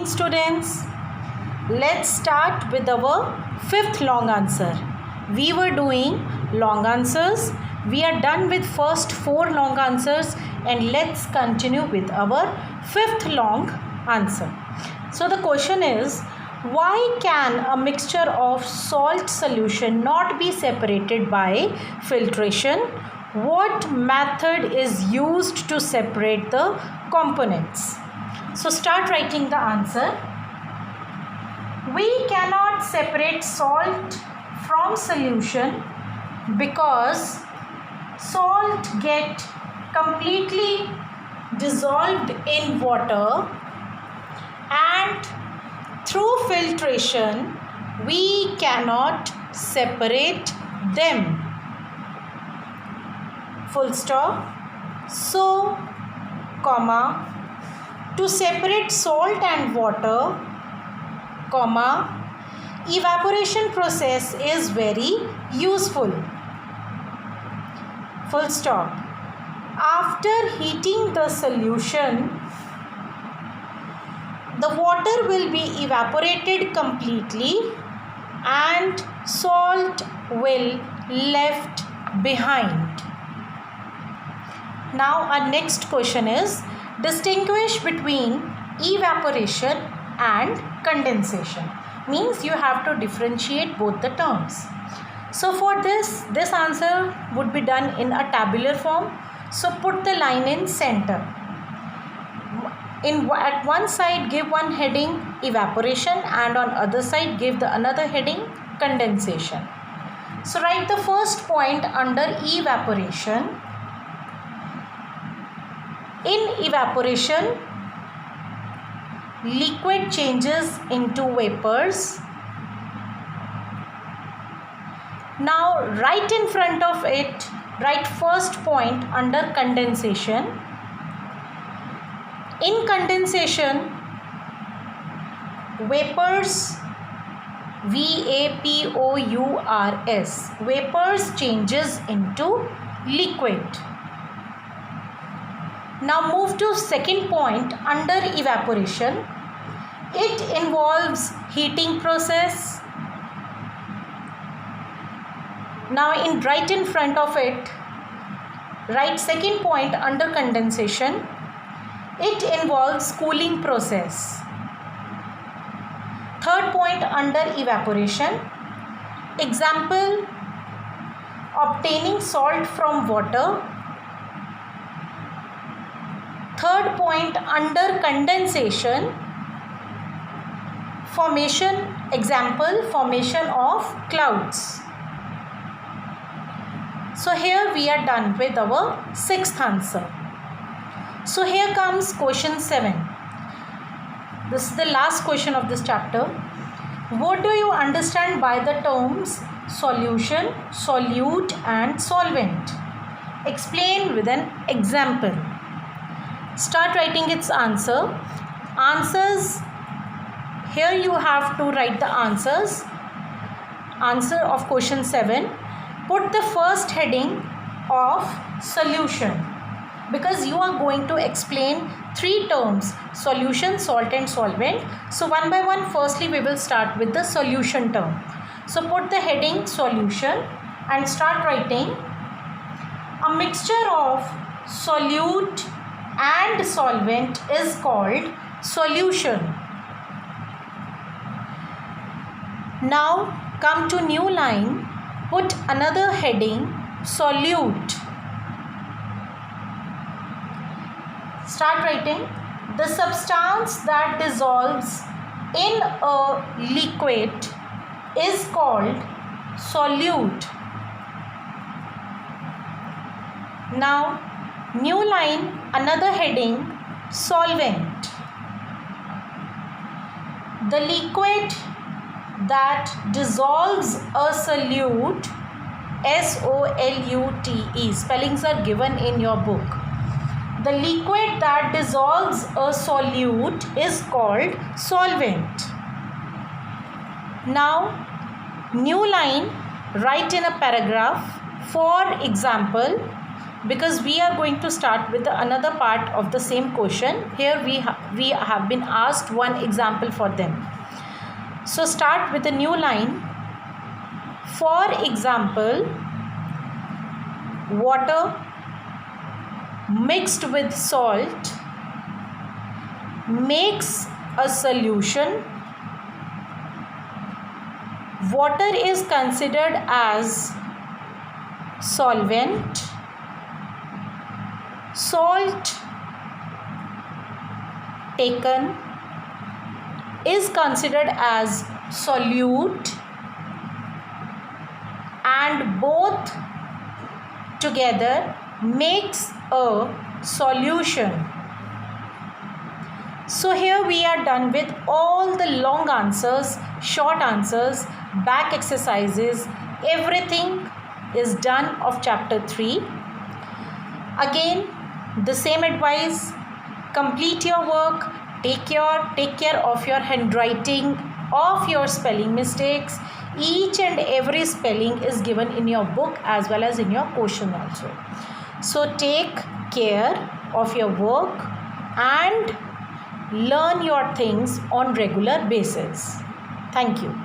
morning, students. Let's start with our fifth long answer. We were doing long answers. We are done with first four long answers and let's continue with our fifth long answer. So the question is, why can a mixture of salt solution not be separated by filtration? What method is used to separate the components? So start writing the answer. We cannot separate salt from solution because salt get completely dissolved in water, and through filtration we cannot separate them. Full stop. So, comma, to separate salt and water, comma, evaporation process is very useful. Full stop. After heating the solution, the water will be evaporated completely and salt will left behind. Now our next question is, distinguish between evaporation and condensation. Means you have to differentiate both the terms. So for this answer would be done in a tabular form. So put the line in center. At one side give one heading evaporation and on other side give the another heading condensation. So write the first point under evaporation. In evaporation, liquid changes into vapors. Now right in front of it, write first point under condensation. In condensation, vapors, VAPOURS, vapors changes into liquid. Now move to second point under evaporation. It involves heating process. Now right in front of it, write second point under condensation. It involves cooling process. Third point under evaporation. Example, obtaining salt from water. Third point under condensation, formation, example, formation of clouds. So here we are done with our sixth answer. So here comes question 7. This is the last question of this chapter. What do you understand by the terms solution, solute and solvent? Explain with an example. Start writing its answer. Answers, here you have to write the answers. Answer of question 7. Put the first heading of solution because you are going to explain three terms, solution, salt and solvent. So one by one, firstly we will start with the solution term. So put the heading solution and start writing. A mixture of solute and solvent is called solution. Now come to new line, put another heading solute. Start writing. The substance that dissolves in a liquid is called solute. Now new line, another heading solvent. The liquid that dissolves a solute, SOLUTE, spellings are given in your book. The liquid that dissolves a solute is called solvent. Now new line, write in a paragraph. For example, because we are going to start with another part of the same question. Here we have been asked one example for them. So start with a new line. For example, water mixed with salt makes a solution. Water is considered as solvent. Salt taken is considered as solute, and both together makes a solution. So here we are done with all the long answers, short answers, back exercises, everything is done of chapter 3. Again, the same advice: complete your work, take care of your handwriting, of your spelling mistakes. Each and every spelling is given in your book as well as in your question also. So take care of your work and learn your things on regular basis. Thank you.